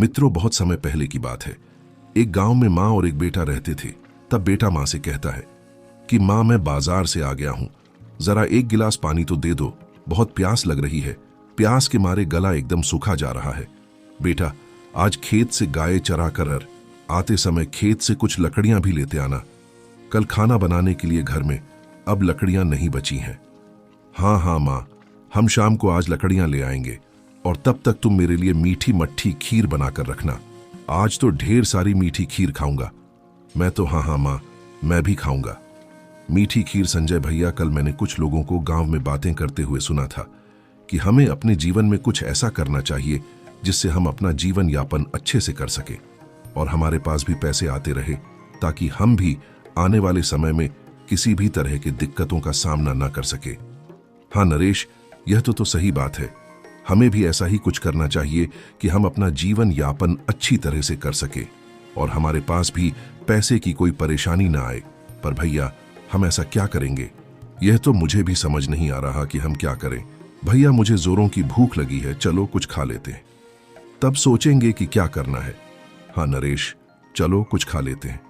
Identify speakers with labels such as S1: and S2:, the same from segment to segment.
S1: मित्रों, बहुत समय पहले की बात है। एक गांव में माँ और एक बेटा रहते थे। तब बेटा माँ से कहता है कि माँ, मैं बाजार से आ गया हूँ, जरा एक गिलास पानी तो दे दो, बहुत प्यास लग रही है। प्यास के मारे गला एकदम सूखा जा रहा है। बेटा, आज खेत से गाय चरा कर आते समय खेत से कुछ लकड़ियां भी लेते आना। कल खाना बनाने के लिए घर में अब लकड़ियां नहीं बची हैं। हाँ हाँ माँ, हम शाम को आज लकड़ियां ले आएंगे और तब तक तुम मेरे लिए मीठी मट्ठी खीर बनाकर रखना। आज तो ढेर सारी मीठी खीर खाऊंगा मैं तो। हाँ हाँ माँ, मैं भी खाऊंगा मीठी खीर। संजय भैया, कल मैंने कुछ लोगों को गांव में बातें करते हुए सुना था कि हमें अपने जीवन में कुछ ऐसा करना चाहिए जिससे हम अपना जीवन यापन अच्छे से कर सके और हमारे पास भी पैसे आते रहे, ताकि हम भी आने वाले समय में किसी भी तरह की दिक्कतों का सामना न कर सके। हाँ नरेश, यह तो सही बात है। हमें भी ऐसा ही कुछ करना चाहिए कि हम अपना जीवन यापन अच्छी तरह से कर सके और हमारे पास भी पैसे की कोई परेशानी ना आए। पर भैया, हम ऐसा क्या करेंगे? यह तो मुझे भी समझ नहीं आ रहा कि हम क्या करें। भैया, मुझे जोरों की भूख लगी है, चलो कुछ खा लेते हैं, तब सोचेंगे कि क्या करना है। हाँ नरेश, चलो कुछ खा लेते हैं,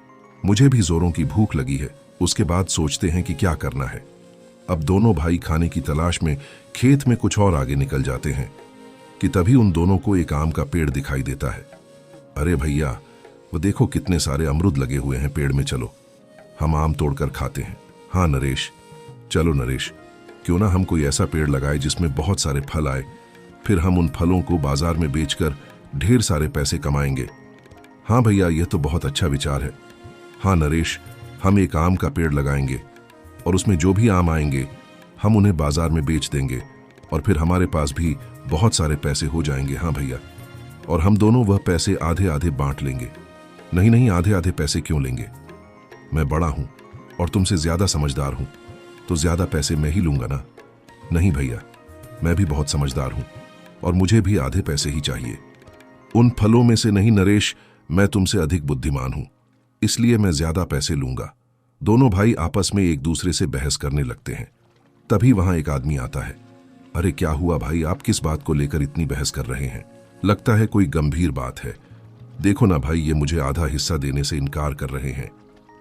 S1: मुझे भी जोरों की भूख लगी है, उसके बाद सोचते हैं कि क्या करना है। अब दोनों भाई खाने की तलाश में खेत में कुछ और आगे निकल जाते हैं कि तभी उन दोनों को एक आम का पेड़ दिखाई देता है। अरे भैया, वो देखो कितने सारे अमरूद लगे हुए हैं पेड़ में, चलो हम आम तोड़कर खाते हैं। हाँ नरेश, चलो नरेश, क्यों ना हम कोई ऐसा पेड़ लगाए जिसमें बहुत सारे फल आए, फिर हम उन फलों को बाजार में बेचकर ढेर सारे पैसे कमाएंगे। हाँ भैया, यह तो बहुत अच्छा विचार है। हाँ नरेश, हम एक आम का पेड़ लगाएंगे और उसमें जो भी आम आएंगे हम उन्हें बाजार में बेच देंगे और फिर हमारे पास भी बहुत सारे पैसे हो जाएंगे। हाँ भैया, और हम दोनों वह पैसे आधे आधे बांट लेंगे। नहीं नहीं, आधे आधे पैसे क्यों लेंगे? मैं बड़ा हूं और तुमसे ज्यादा समझदार हूं, तो ज्यादा पैसे मैं ही लूंगा ना। नहीं भैया, मैं भी बहुत समझदार हूं और मुझे भी आधे पैसे ही चाहिए। उन फलों में से नहीं नरेश, मैं तुमसे अधिक बुद्धिमान हूं, इसलिए मैं ज्यादा पैसे लूंगा। दोनों भाई आपस में एक दूसरे से बहस करने लगते हैं। तभी वहां एक आदमी आता है। अरे क्या हुआ भाई, आप किस बात को लेकर इतनी बहस कर रहे हैं? लगता है कोई गंभीर बात है। देखो ना भाई, ये मुझे आधा हिस्सा देने से इनकार कर रहे हैं।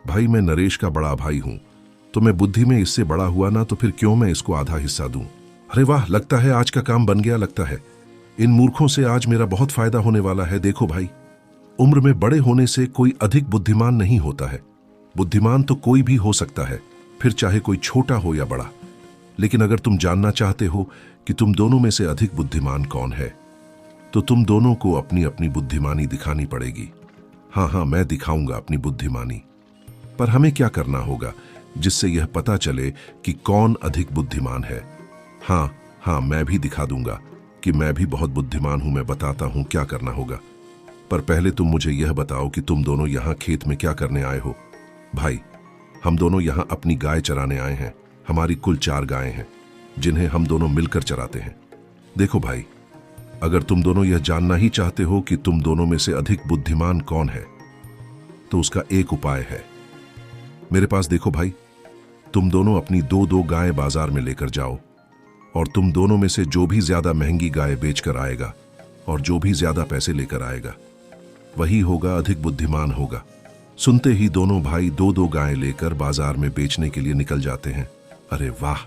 S1: भाई, मैं नरेश का बड़ा भाई हूं, तो मैं बुद्धि में इससे बड़ा हुआ ना, तो फिर क्यों मैं इसको आधा हिस्सा दूं? अरे वाह, लगता है आज का काम बन गया। लगता है इन मूर्खों से आज मेरा बहुत फायदा होने वाला है। देखो भाई, उम्र में बड़े होने से कोई अधिक बुद्धिमान नहीं होता है। बुद्धिमान तो कोई भी हो सकता है, फिर चाहे कोई छोटा हो या बड़ा। लेकिन अगर तुम जानना चाहते हो कि तुम दोनों में से अधिक बुद्धिमान कौन है, तो तुम दोनों को अपनी अपनी बुद्धिमानी दिखानी पड़ेगी। हाँ हाँ, मैं दिखाऊंगा अपनी बुद्धिमानी। पर हमें क्या करना होगा जिससे यह पता चले कि कौन अधिक बुद्धिमान है? हाँ हाँ, मैं भी दिखा दूंगा कि मैं भी बहुत बुद्धिमान हूं। मैं बताता हूं क्या करना होगा। पर पहले तुम मुझे यह बताओ कि तुम दोनों यहां खेत में क्या करने आए हो? भाई, हम दोनों यहां अपनी गाय चराने आए हैं। हमारी कुल 4 गायें हैं जिन्हें हम दोनों मिलकर चराते हैं। देखो भाई, अगर तुम दोनों यह जानना ही चाहते हो कि तुम दोनों में से अधिक बुद्धिमान कौन है, तो उसका एक उपाय है। मेरे पास देखो भाई, तुम दोनों अपनी 2-2 गायें बाजार में लेकर जाओ और तुम दोनों में से जो भी ज्यादा महंगी गाय बेचकर आएगा और जो भी ज्यादा पैसे लेकर आएगा, वही होगा अधिक बुद्धिमान होगा। सुनते ही दोनों भाई 2-2 गायें लेकर बाजार में बेचने के लिए निकल जाते हैं। अरे वाह,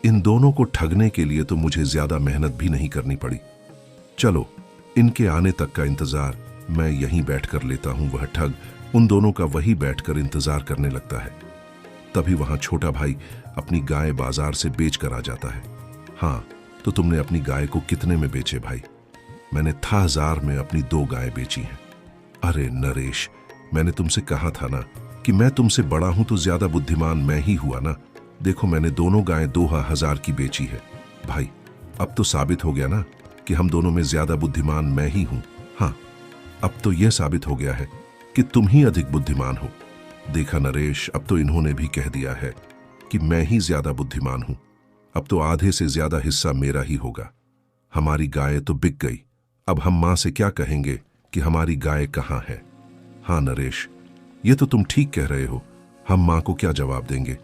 S1: इन दोनों को ठगने के लिए तो मुझे ज्यादा मेहनत भी नहीं करनी पड़ी। चलो, इनके आने तक का इंतजार मैं यहीं बैठ कर लेता हूं। वह ठग उन दोनों का वही बैठकर इंतजार करने लगता है। तभी वहां छोटा भाई अपनी गाय बाजार से बेच कर आ जाता है। हाँ, तो तुमने अपनी गाय को कितने में बेचे भाई? मैंने 1000 में अपनी 2 गायें बेची हैं। अरे नरेश, मैंने तुमसे कहा था ना कि मैं तुमसे बड़ा हूं, तो ज्यादा बुद्धिमान मैं ही हुआ ना। देखो, मैंने दोनों गायें 2000 की बेची है। भाई, अब तो साबित हो गया ना कि हम दोनों में ज्यादा बुद्धिमान मैं ही हूं। हाँ, अब तो यह साबित हो गया है कि तुम ही अधिक बुद्धिमान हो। देखा नरेश, अब तो इन्होंने भी कह दिया है कि मैं ही ज्यादा बुद्धिमान हूं। अब तो आधे से ज्यादा हिस्सा मेरा ही होगा। हमारी गाय तो बिक गई, अब हम मां से क्या कहेंगे कि हमारी गाय कहां है? हाँ नरेश, ये तो तुम ठीक कह रहे हो। हम मां को क्या जवाब देंगे?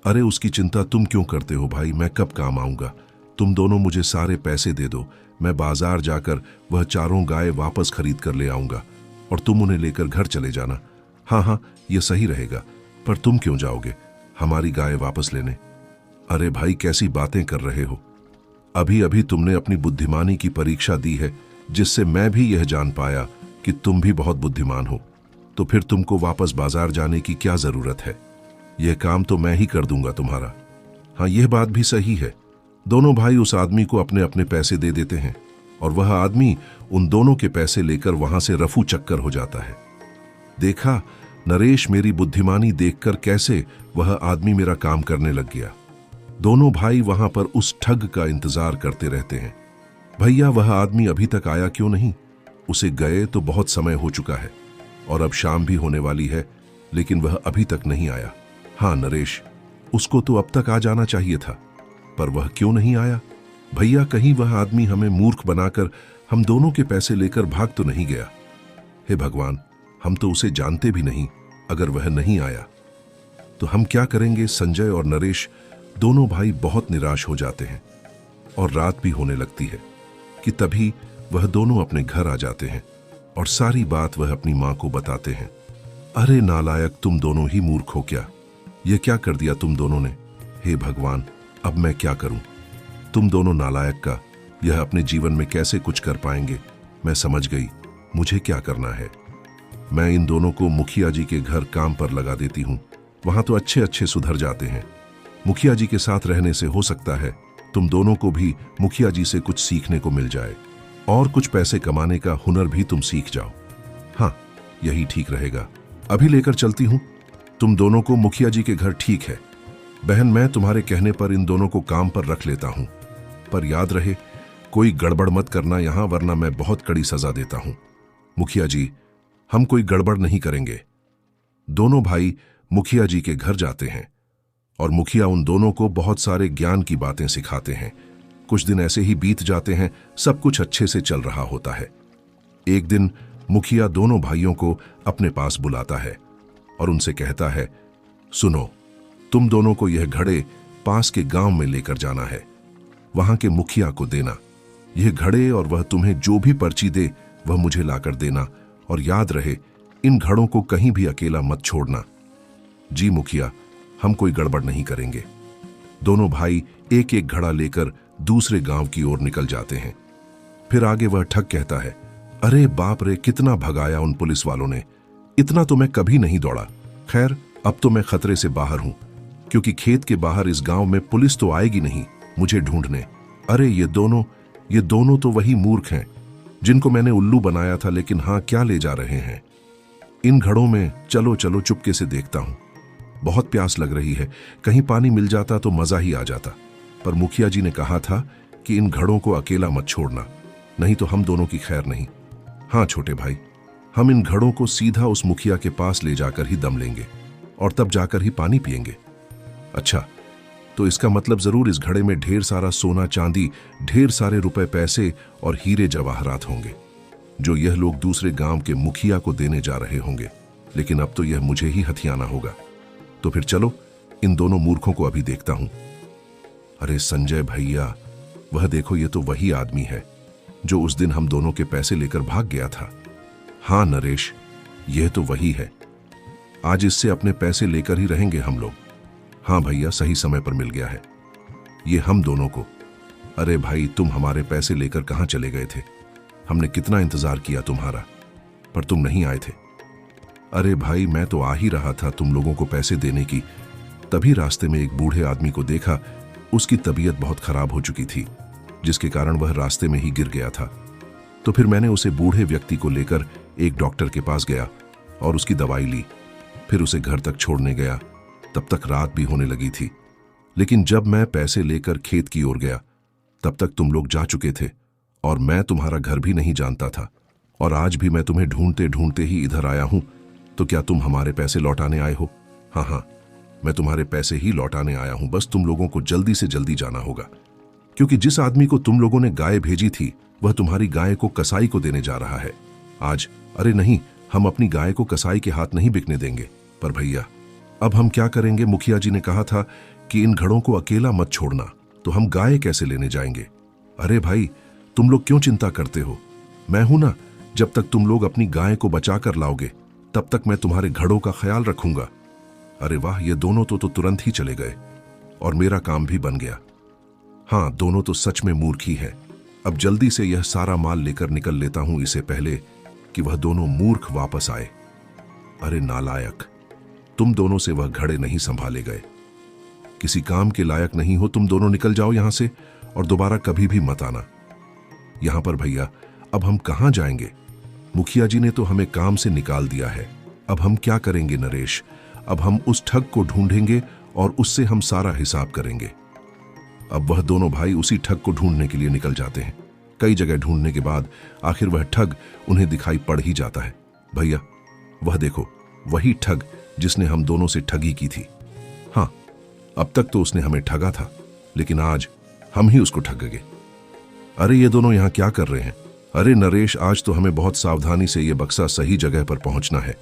S1: अरे उसकी चिंता तुम क्यों करते हो भाई, मैं कब काम आऊंगा? तुम दोनों मुझे सारे पैसे दे दो, मैं बाजार जाकर वह चारों गाय वापस खरीद कर ले आऊंगा और तुम उन्हें लेकर घर चले जाना। हाँ हाँ, ये सही रहेगा। पर तुम क्यों जाओगे हमारी गाय वापस लेने? अरे भाई, कैसी बातें कर रहे हो? अभी अभी तुमने अपनी बुद्धिमानी की परीक्षा दी है, जिससे मैं भी यह जान पाया कि तुम भी बहुत बुद्धिमान हो। तो फिर तुमको वापस बाजार जाने की क्या जरूरत है? यह काम तो मैं ही कर दूंगा तुम्हारा। हाँ, यह बात भी सही है। दोनों भाई उस आदमी को अपने अपने पैसे दे देते हैं और वह आदमी उन दोनों के पैसे लेकर वहां से रफू चक्कर हो जाता है। देखा नरेश, मेरी बुद्धिमानी देखकर कैसे वह आदमी मेरा काम करने लग गया। दोनों भाई वहां पर उस ठग का इंतजार करते रहते हैं। भैया, वह आदमी अभी तक आया क्यों नहीं? उसे गए तो बहुत समय हो चुका है और अब शाम भी होने वाली है, लेकिन वह अभी तक नहीं आया। हाँ नरेश, उसको तो अब तक आ जाना चाहिए था, पर वह क्यों नहीं आया? भैया, कहीं वह आदमी हमें मूर्ख बनाकर हम दोनों के पैसे लेकर भाग तो नहीं गया? हे भगवान, हम तो उसे जानते भी नहीं। अगर वह नहीं आया तो हम क्या करेंगे? संजय और नरेश दोनों भाई बहुत निराश हो जाते हैं और रात भी होने लगती है कि तभी वह दोनों अपने घर आ जाते हैं और सारी बात वह अपनी मां को बताते हैं। अरे नालायक, तुम दोनों ही मूर्ख हो क्या? यह क्या कर दिया तुम दोनों ने? हे भगवान, अब मैं क्या करूं? तुम दोनों नालायक का यह अपने जीवन में कैसे कुछ कर पाएंगे? मैं समझ गई मुझे क्या करना है। मैं इन दोनों को मुखिया जी के घर काम पर लगा देती हूं। वहां तो अच्छे अच्छे सुधर जाते हैं। मुखिया जी के साथ रहने से हो सकता है तुम दोनों को भी मुखिया जी से कुछ सीखने को मिल जाए और कुछ पैसे कमाने का हुनर भी तुम सीख जाओ। हाँ, यही ठीक रहेगा। अभी लेकर चलती हूं तुम दोनों को मुखिया जी के घर। ठीक है बहन, मैं तुम्हारे कहने पर इन दोनों को काम पर रख लेता हूं, पर याद रहे कोई गड़बड़ मत करना यहां, वरना मैं बहुत कड़ी सजा देता हूं। मुखिया जी, हम कोई गड़बड़ नहीं करेंगे। दोनों भाई मुखिया जी के घर जाते हैं और मुखिया उन दोनों को बहुत सारे ज्ञान की बातें सिखाते हैं। कुछ दिन ऐसे ही बीत जाते हैं, सब कुछ अच्छे से चल रहा होता है। एक दिन मुखिया दोनों भाइयों को अपने पास बुलाता है और उनसे कहता है, सुनो, तुम दोनों को यह घड़े पास के गांव में लेकर जाना है। वहां के मुखिया को देना यह घड़े और वह तुम्हें जो भी पर्ची दे वह मुझे लाकर देना, और याद रहे इन घड़ों को कहीं भी अकेला मत छोड़ना। जी मुखिया, हम कोई गड़बड़ नहीं करेंगे। दोनों भाई एक एक घड़ा लेकर दूसरे गांव की ओर निकल जाते हैं। फिर आगे वह ठग कहता है, अरे बाप रे, कितना भगाया उन पुलिस वालों ने, इतना तो मैं कभी नहीं दौड़ा। खैर, अब तो मैं खतरे से बाहर हूं, क्योंकि खेत के बाहर इस गांव में पुलिस तो आएगी नहीं मुझे ढूंढने। अरे ये दोनों तो वही मूर्ख हैं जिनको मैंने उल्लू बनाया था। लेकिन हाँ, क्या ले जा रहे हैं इन घड़ों में? चलो चलो, चुपके से देखता हूं। बहुत प्यास लग रही है, कहीं पानी मिल जाता तो मजा ही आ जाता। पर मुखिया जी ने कहा था कि इन घड़ों को अकेला मत छोड़ना, नहीं तो हम दोनों की खैर नहीं। हाँ छोटे भाई, हम इन घड़ों को सीधा उस मुखिया के पास ले जाकर ही दम लेंगे और तब जाकर ही पानी पिएंगे। अच्छा, तो इसका मतलब जरूर इस घड़े में ढेर सारा सोना चांदी, ढेर सारे रुपए पैसे और हीरे जवाहरात होंगे, जो यह लोग दूसरे गांव के मुखिया को देने जा रहे होंगे। लेकिन अब तो यह मुझे ही हथियाना होगा। तो फिर चलो, इन दोनों मूर्खों को अभी देखता हूं। अरे संजय भैया, वह देखो, ये तो वही आदमी है जो उस दिन हम दोनों के पैसे लेकर भाग गया था। हाँ नरेश, यह तो वही है। आज इससे अपने पैसे लेकर ही रहेंगे हम लोग। हाँ भैया, सही समय पर मिल गया है ये हम दोनों को। अरे भाई, तुम हमारे पैसे लेकर कहां चले गए थे? हमने कितना इंतजार किया तुम्हारा, पर तुम नहीं आए थे। अरे भाई, मैं तो आ ही रहा था तुम लोगों को पैसे देने की, तभी रास्ते में एक बूढ़े आदमी को देखा। उसकी तबीयत बहुत खराब हो चुकी थी, जिसके कारण वह रास्ते में ही गिर गया था। तो फिर मैंने उसे बूढ़े व्यक्ति को लेकर एक डॉक्टर के पास गया और उसकी दवाई ली। फिर उसे घर तक छोड़ने गया। तब तक रात भी होने लगी थी। लेकिन जब मैं पैसे लेकर खेत की ओर गया, तब तक तुम लोग जा चुके थे और मैं तुम्हारा घर भी नहीं जानता था। और आज भी मैं तुम्हें ढूंढते ढूंढते ही इधर आया हूं। तो क्या तुम हमारे पैसे लौटाने आए हो? हाँ हाँ, मैं तुम्हारे पैसे ही लौटाने आया हूं। बस तुम लोगों को जल्दी से जल्दी जाना होगा, क्योंकि जिस आदमी को तुम लोगों ने गाय भेजी थी वह तुम्हारी गाय को कसाई को देने जा रहा है आज। अरे नहीं, हम अपनी गाय को कसाई के हाथ नहीं बिकने देंगे। पर भैया, अब हम क्या करेंगे? मुखिया जी ने कहा था कि इन घड़ों को अकेला मत छोड़ना, तो हम गाय कैसे लेने जाएंगे? अरे भाई, तुम लोग क्यों चिंता करते हो? मैं हूं ना। जब तक तुम लोग अपनी गाय को बचा कर लाओगे तब तक मैं तुम्हारे घड़ों का ख्याल रखूंगा। अरे वाह, ये दोनों तो तुरंत ही चले गए और मेरा काम भी बन गया। हाँ, दोनों तो सच में मूर्ख ही हैं। अब जल्दी से यह सारा माल लेकर निकल लेता हूं इससे पहले कि वह दोनों मूर्ख वापस आए। अरे नालायक, तुम दोनों से वह घड़े नहीं संभाले गए। किसी काम के लायक नहीं हो तुम दोनों। निकल जाओ यहां से और दोबारा कभी भी मत आना यहां पर। भैया, अब हम कहां जाएंगे? मुखिया जी ने तो हमें काम से निकाल दिया है। अब हम क्या करेंगे नरेश? अब हम उस ठग को ढूंढेंगे और उससे हम सारा हिसाब करेंगे। अब वह दोनों भाई उसी ठग को ढूंढने के लिए निकल जाते हैं। कई जगह ढूंढने के बाद आखिर वह ठग उन्हें दिखाई पड़ ही जाता है। भैया, वह देखो, वही ठग जिसने हम दोनों से ठगी की थी। हाँ, अब तक तो उसने हमें ठगा था, लेकिन आज हम ही उसको ठग गए। अरे ये दोनों यहां क्या कर रहे हैं? अरे नरेश, आज तो हमें बहुत सावधानी से ये बक्सा सही जगह पर पहुंचना है,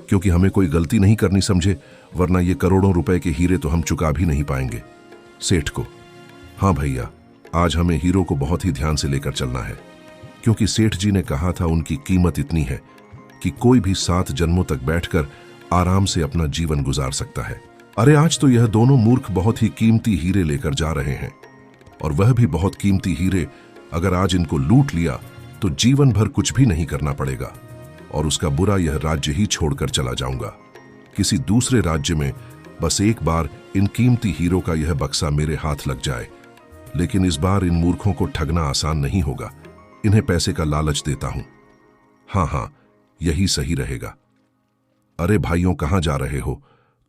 S1: क्योंकि हमें कोई गलती नहीं करनी समझे, वरना ये करोड़ों रुपए के हीरे तो हम चुका भी नहीं पाएंगे सेठ को। हाँ भैया, आज हमें हीरो को बहुत ही ध्यान से लेकर चलना है, क्योंकि सेठ जी ने कहा था उनकी कीमत इतनी है कि कोई भी 7 जन्मों तक बैठकर आराम से अपना जीवन गुजार सकता है। अरे आज तो यह दोनों मूर्ख बहुत ही कीमती हीरे लेकर जा रहे हैं, और वह भी बहुत कीमती हीरे। अगर आज इनको लूट लिया तो जीवन भर कुछ भी नहीं करना पड़ेगा और उसका बुरा यह राज्य ही छोड़कर चला जाऊंगा किसी दूसरे राज्य में। बस एक बार इन कीमती हीरो का यह बक्सा मेरे हाथ लग जाए। लेकिन इस बार इन मूर्खों को ठगना आसान नहीं होगा। इन्हें पैसे का लालच देता हूं। हाँ, यही सही रहेगा। अरे भाइयों, कहां जा रहे हो?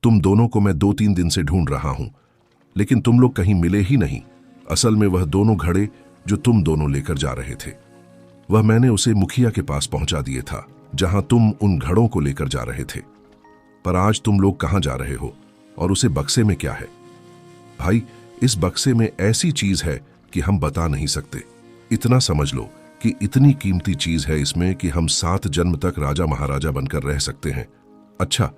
S1: तुम दोनों को मैं 2-3 दिन से ढूंढ रहा हूं, लेकिन तुम लोग कहीं मिले ही नहीं। असल में वह दोनों घड़े जो तुम दोनों लेकर जा रहे थे, वह मैंने उसे मुखिया के पास पहुंचा दिए था, जहां तुम उन घड़ों को लेकर जा रहे थे। पर आज तुम लोग कहां जा रहे हो और उसे बक्से में क्या है? भाई, इस बक्से में ऐसी चीज है कि हम बता नहीं सकते। इतना समझ लो कि इतनी कीमती चीज है इसमें कि हम 7 जन्म तक राजा महाराजा बनकर रह सकते हैं। अच्छा,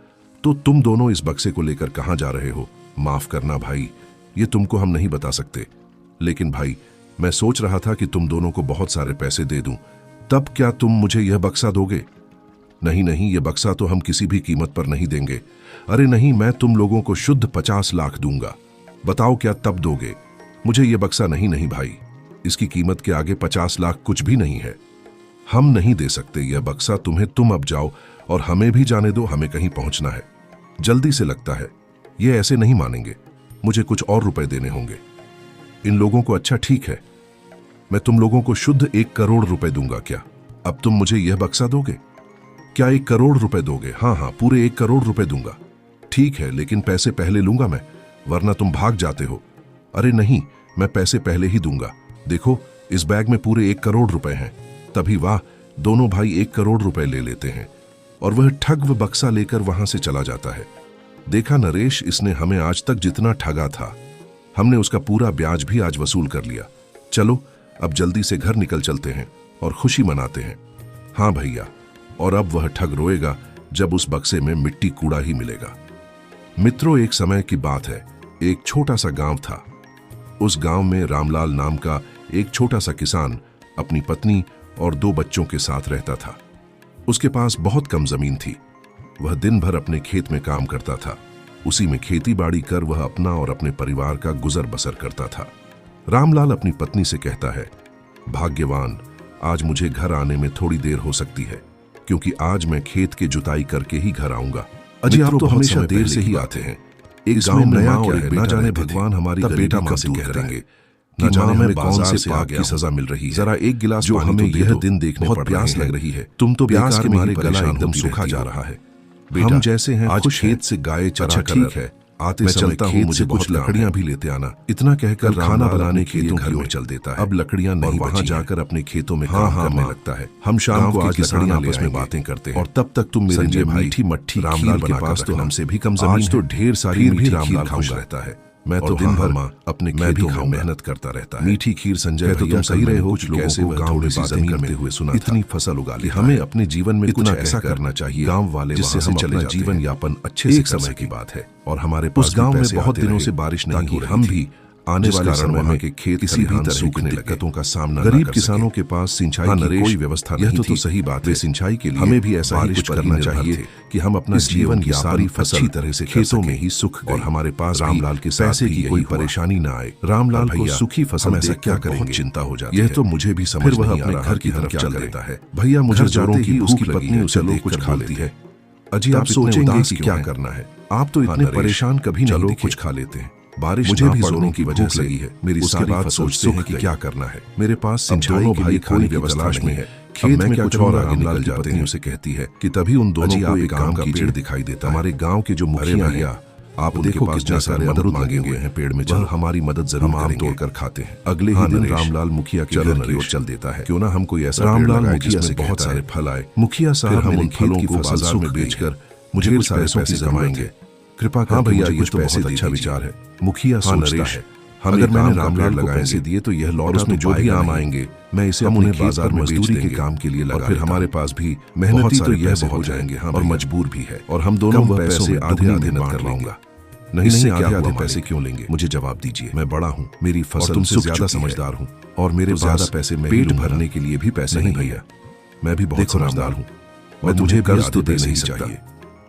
S1: तो तुम दोनों इस बक्से को लेकर कहां जा रहे हो? माफ करना भाई, ये तुमको हम नहीं बता सकते। लेकिन भाई, मैं सोच रहा था कि तुम दोनों को बहुत सारे पैसे दे दूं, तब क्या तुम मुझे यह बक्सा दोगे? नहीं, यह बक्सा तो हम किसी भी कीमत पर नहीं देंगे। अरे नहीं, मैं तुम लोगों को शुद्ध 50 लाख दूंगा। बताओ क्या तब दोगे? मुझे यह बक्सा नहीं भाई, इसकी कीमत के आगे 50 लाख कुछ भी नहीं है। हम नहीं दे सकते यह बक्सा तुम्हें। तुम अब जाओ और हमें भी जाने दो, हमें कहीं पहुंचना है जल्दी से। लगता है ये ऐसे नहीं मानेंगे, मुझे कुछ और रुपए देने होंगे इन लोगों को। अच्छा ठीक है, मैं तुम लोगों को शुद्ध 1 करोड़ रुपए दूंगा। क्या अब तुम मुझे यह बक्सा दोगे? क्या 1 करोड़ रुपए दोगे? हाँ, पूरे 1 करोड़ रुपए दूंगा। ठीक है, लेकिन पैसे पहले लूंगा मैं, वरना तुम भाग जाते हो। अरे नहीं, मैं पैसे पहले ही दूंगा। देखो, इस बैग में पूरे 1 करोड़ रुपए हैं। तभी वाह, दोनों भाई 1 करोड़ रुपए ले लेते हैं और वह ठग व बक्सा लेकर वहां से चला जाता है। देखा नरेश, इसने हमें आज तक जितना ठगा था, हमने उसका पूरा ब्याज भी आज वसूल कर लिया। चलो अब जल्दी से घर निकल चलते हैं और खुशी मनाते हैं। हाँ भैया, और अब वह ठग रोएगा जब उस बक्से में मिट्टी कूड़ा ही मिलेगा। मित्रों, एक समय की बात है, एक छोटा सा गांव था। उस गांव में रामलाल नाम का एक छोटा सा किसान अपनी पत्नी और 2 बच्चों के साथ रहता था। उसके पास बहुत कम जमीन थी। वह दिन भर अपने खेत में काम करता था। उसी में खेती बाड़ी कर वह अपना और अपने परिवार का गुजर बसर करता था। रामलाल अपनी पत्नी से कहता है, भाग्यवान, आज मुझे घर आने में थोड़ी देर हो सकती है, क्योंकि आज मैं खेत की जुताई करके ही घर आऊंगा। अजी, आप तो हमेशा देर से ही आते हैं। एक गांव में नया और एक ना जाने भगवान हमारी बेटा मां से कह देंगे कि मां हमें कौन से पाप की सजा मिल रही है। जरा एक गिलास जो हमें यह दिन देखने बहुत प्यास लग रही है। तुम तो प्यास के मारे गला एकदम सूखा जा रहा है। हम जैसे हैं आज खेत से गाय चरा कर, ठीक है, आते चलता हूँ, मुझे कुछ लकड़ियां भी लेते आना। इतना कहकर खाना बनाने के लिए घर में चल देता है। अब लकड़ियां नहीं, वहां जाकर अपने खेतों में काम करने लगता है। हम शाम को आज लकड़ियां आपस में बातें करते हैं, और तब तक तुम मेरे लिए मीठी मट्ठी रामलाल के पास तो हमसे भी कम जमीन, तो ढेर सारी भी रामलाल खुश रहता है। मैं तो दिन भर अपने खेतों में मेहनत करता रहता है। मीठी खीर संजय, तो तुम सही रहे हो। कुछ कैसे वो गांव में बातें करते हुए सुना इतनी फसल उगा ली। हमें अपने जीवन में कुछ ऐसा करना चाहिए गांव वाले, जिससे हम अपना जीवन यापन अच्छे से समय की बात है। और हमारे पास गांव में बहुत दिनों से बारिश नहीं हुई, हम भी आने वाले समय में के खेत किसी भी तरह की दिक्कतों का सामना गरीब किसानों के पास सिंचाई की कोई व्यवस्था नहीं थी। तो सही बात है, सिंचाई के लिए हमें भी ऐसा ही कुछ करना चाहिए कि हम अपना जीवन की सारी फसल तरह से खेतों में ही सुख और हमारे पास रामलाल के पैसे की कोई परेशानी ना आए। रामलाल को सुखी फसल ऐसा क्या करेंगे, चिंता हो जाती है। यह तो मुझे भी समझ नहीं आ रहा, घर की तरफ चल देता है। भैया मुझे जोरों की उसकी पत्नी उसे देख कुछ खा लेती है। अजी आप सोचेंगे कि क्या करना है, आप तो इतने परेशान कभी नहीं दिखे। कुछ खा लेते हैं। बारिश मुझे भी जोरों की वजह से लगी है। मेरी सारी बात सोचते हैं कि क्या करना है। मेरे पास सिंचाई के लिए खाने की व्यवस्था नहीं है। खेत में कुछ और आगे निकल जाते हैं। उसे कहती है कि तभी उन दोनों को एक काम का पेड़ दिखाई देता है। हमारे गांव के जो मुखिया हैं, आप देखो कितने सारे अमरूद मांगे हुए हैं पेड़ में, चलो हमारी मदद जरूर हम तोड़कर खाते हैं। अगले ही दिन रामलाल मुखिया के घर की ओर चल देता है। क्यों ना हम कोई ऐसा रामलाल मुखिया से बहुत सारे फल आए। मुखिया साहब हम उन फलों को बाजार में बेचकर मुझे कुछ पैसे जमाएंगे, कृपा कर भैया। ये तो बहुत अच्छा विचार है। मुखिया सोचता है, अगर मैंने रामलाल को पैसे दिए तो यह लौटा, उसमें जो भी आम आएंगे मैं इसे हम उन्हें बाजार में मजदूरी के काम के लिए लगा, फिर हमारे पास भी मेहनती तो यह हो जाएंगे। हाँ, और मजबूर भी है, और हम दोनों वह पैसे आधे आधे बांट लेंगे। नहीं, आधे आधे पैसे क्यों लेंगे? मुझे जवाब दीजिए, मैं बड़ा हूँ, मेरी फसल तुमसे ज्यादा समझदार हूँ, और मेरे ज्यादा पैसे पेट भरने के लिए भी पैसे नहीं भैया। मैं भी बहुत समझदार हूँ, मैं तुझे कर्ज तो दे नहीं चाहिए,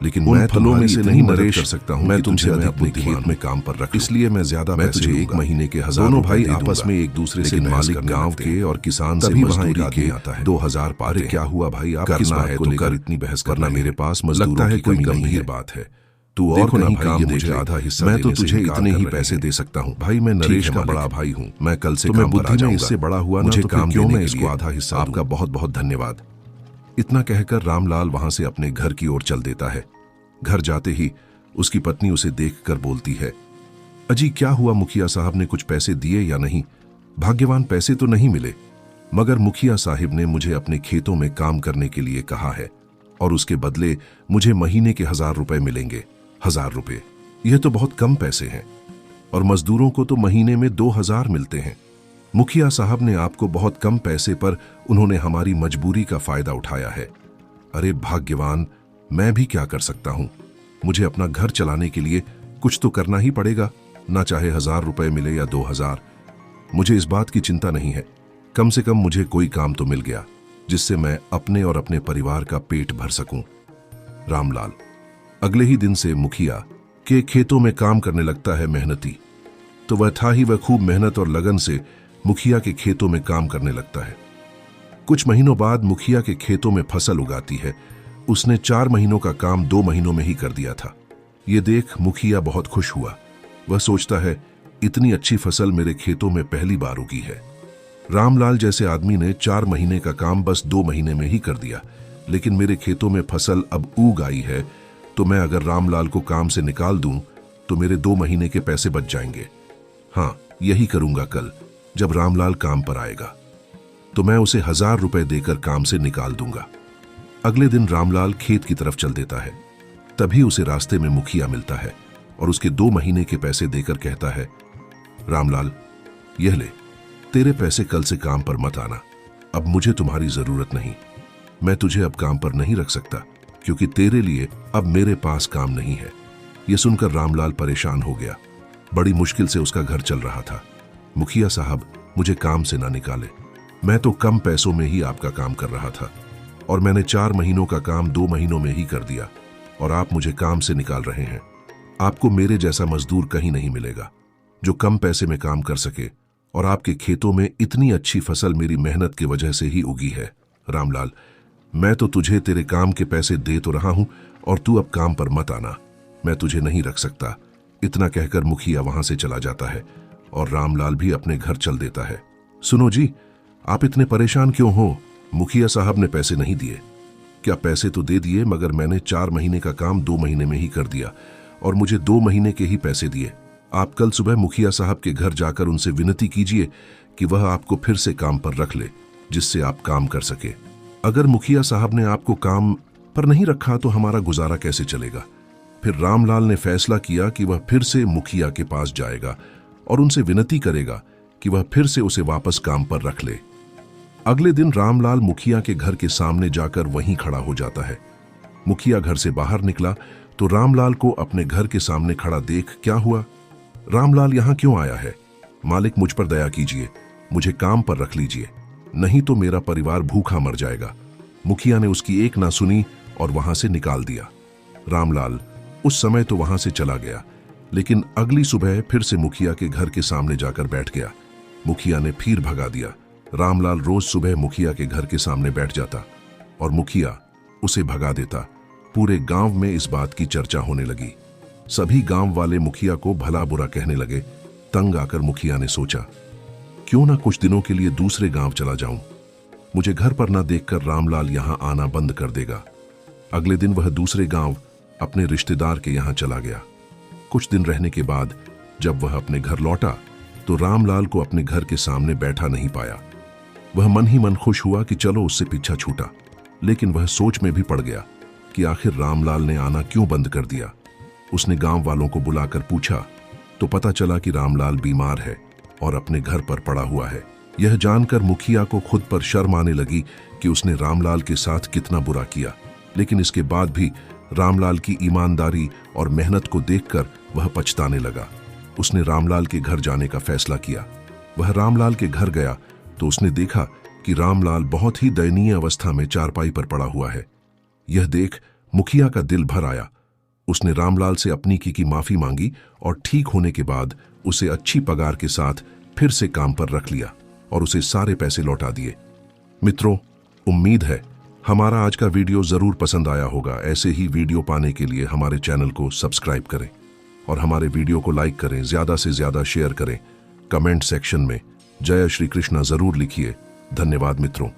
S1: लेकिन मैं फलों में से नहीं नरेश कर सकता हूँ। मैं तुमसे अपने खेत में काम पर रख, इसलिए मैं ज्यादा मैं तुझे एक महीने के 1000 दोनों भाई आपस में एक दूसरे से मालिक गांव के और किसान से मजदूरी के आता है। 2000 पारे क्या हुआ भाई, आप करना है तो कर, इतनी बहस करना मेरे पास मजदूरों की कोई गंभीर बात है। तू और कहीं काम मुझे आधा हिस्सा, मैं तो तुझे इतने ही पैसे दे सकता हूँ। भाई मैं नरेश का बड़ा भाई हूँ, मैं कल से काम पर आ जाऊंगा। इससे बड़ा हुआ मुझे काम क्यों, मैं इसको आधा हिस्सा। आपका बहुत बहुत धन्यवाद। इतना कहकर रामलाल वहां से अपने घर की ओर चल देता है। घर जाते ही उसकी पत्नी उसे देखकर बोलती है, अजी क्या हुआ, मुखिया साहब ने कुछ पैसे दिए या नहीं? भाग्यवान पैसे तो नहीं मिले, मगर मुखिया साहिब ने मुझे अपने खेतों में काम करने के लिए कहा है और उसके बदले मुझे महीने के 1000 रुपए मिलेंगे। 1000 रुपए, यह तो बहुत कम पैसे हैं, और मजदूरों को तो महीने में 2000 मिलते हैं। मुखिया साहब ने आपको बहुत कम पैसे पर उन्होंने हमारी मजबूरी का फायदा उठाया है। अरे भाग्यवान, मैं भी क्या कर सकता हूं? मुझे अपना घर चलाने के लिए कुछ तो करना ही पड़ेगा, ना चाहे 1000 रुपए मिले या 2000। मुझे इस बात की चिंता नहीं है, कम से कम मुझे कोई काम तो मिल गया जिससे मैं अपने और अपने परिवार का पेट भर सकूं। रामलाल अगले ही दिन से मुखिया के खेतों में काम करने लगता है। मेहनती तो वह था ही, वह खूब मेहनत और लगन से मुखिया के खेतों में काम करने लगता है। कुछ महीनों बाद मुखिया के खेतों में फसल उगाती है। उसने 4 महीनों का काम 2 महीनों में ही कर दिया था। ये देख मुखिया बहुत खुश हुआ। वह सोचता है, इतनी अच्छी फसल मेरे खेतों में पहली बार उगी है। रामलाल जैसे आदमी ने 4 महीने का काम बस 2 महीने में ही कर दिया, लेकिन मेरे खेतों में फसल अब उग आई है, तो मैं अगर रामलाल को काम से निकाल दूं तो मेरे 2 महीने के पैसे बच जाएंगे। हाँ, यही करूंगा। कल जब रामलाल काम पर आएगा तो मैं उसे 1000 रुपए देकर काम से निकाल दूंगा। अगले दिन रामलाल खेत की तरफ चल देता है। तभी उसे रास्ते में मुखिया मिलता है और उसके 2 महीने के पैसे देकर कहता है, रामलाल यह ले, तेरे पैसे, कल से काम पर मत आना, अब मुझे तुम्हारी जरूरत नहीं। मैं तुझे अब काम पर नहीं रख सकता क्योंकि तेरे लिए अब मेरे पास काम नहीं है। यह सुनकर रामलाल परेशान हो गया। बड़ी मुश्किल से उसका घर चल रहा था। मुखिया साहब, मुझे काम से ना निकाले, मैं तो कम पैसों में ही आपका काम कर रहा था और मैंने 4 महीनों का काम 2 महीनों में ही कर दिया और आप मुझे काम से निकाल रहे हैं। आपको मेरे जैसा मजदूर कहीं नहीं मिलेगा जो कम पैसे में काम कर सके, और आपके खेतों में इतनी अच्छी फसल मेरी मेहनत की वजह से ही उगी है। रामलाल, मैं तो तुझे तेरे काम के पैसे दे तो रहा हूं और तू अब काम पर मत आना, मैं तुझे नहीं रख सकता। इतना कहकर मुखिया वहां से चला जाता है और रामलाल भी अपने घर चल देता है। सुनो जी, आप इतने परेशान क्यों हो? मुखिया साहब ने पैसे नहीं दिए। क्या पैसे तो दे दिए, मगर मैंने 4 महीने का काम 2 महीने में ही कर दिया और मुझे 2 महीने के ही पैसे दिए। आप कल सुबह मुखिया साहब के घर जाकर उनसे विनती कीजिए कि वह आपको फिर से काम पर रख ले, जिससे आप काम कर सके। अगर मुखिया साहब ने आपको काम पर नहीं रखा तो हमारा गुजारा कैसे चलेगा? फिर रामलाल ने फैसला किया कि वह फिर से मुखिया के पास जाएगा और उनसे विनती करेगा कि वह फिर से उसे वापस काम पर रख ले। अगले दिन रामलाल मुखिया के घर के सामने जाकर वहीं खड़ा हो जाता है। मुखिया घर से बाहर निकला तो रामलाल को अपने घर के सामने खड़ा देख, क्या हुआ, रामलाल यहाँ क्यों आया है? मालिक मुझ पर दया कीजिए, मुझे काम पर रख लीजिए, नहीं तो मेरा परिवार भूखा मर जाएगा। मुखिया ने उसकी एक ना सुनी और वहां से निकाल दिया। रामलाल उस समय तो वहां से चला गया, लेकिन अगली सुबह फिर से मुखिया के घर के सामने जाकर बैठ गया। मुखिया ने फिर भगा दिया। रामलाल रोज सुबह मुखिया के घर के सामने बैठ जाता और मुखिया उसे भगा देता। पूरे गांव में इस बात की चर्चा होने लगी। सभी गांव वाले मुखिया को भला बुरा कहने लगे। तंग आकर मुखिया ने सोचा, क्यों ना कुछ दिनों के लिए दूसरे गांव चला जाऊं। मुझे घर पर ना देखकर रामलाल यहां आना बंद कर देगा। अगले दिन वह दूसरे गांव अपने रिश्तेदार के यहां चला गया। कुछ दिन रहने के बाद जब वह अपने घर लौटा तो रामलाल को अपने घर के सामने बैठा नहीं पाया। वह मन ही मन खुश हुआ कि चलो उससे पीछा छूटा, लेकिन वह सोच में भी पड़ गया कि आखिर रामलाल ने आना क्यों बंद कर दिया। उसने गांव वालों को बुलाकर पूछा तो पता चला कि रामलाल बीमार है और अपने घर पर पड़ा हुआ है। यह जानकर मुखिया को खुद पर शर्म आने लगी कि उसने रामलाल के साथ कितना बुरा किया, लेकिन इसके बाद भी रामलाल की ईमानदारी और मेहनत को देखकर वह पछताने लगा। उसने रामलाल के घर जाने का फैसला किया। वह रामलाल के घर गया तो उसने देखा कि रामलाल बहुत ही दयनीय अवस्था में चारपाई पर पड़ा हुआ है। यह देख मुखिया का दिल भर आया। उसने रामलाल से अपनी की माफी मांगी और ठीक होने के बाद उसे अच्छी पगार के साथ फिर से काम पर रख लिया और उसे सारे पैसे लौटा दिए। मित्रों, उम्मीद है हमारा आज का वीडियो जरूर पसंद आया होगा। ऐसे ही वीडियो पाने के लिए हमारे चैनल को सब्सक्राइब करें और हमारे वीडियो को लाइक करें, ज्यादा से ज्यादा शेयर करें। कमेंट सेक्शन में जय श्री कृष्णा जरूर लिखिए। धन्यवाद मित्रों।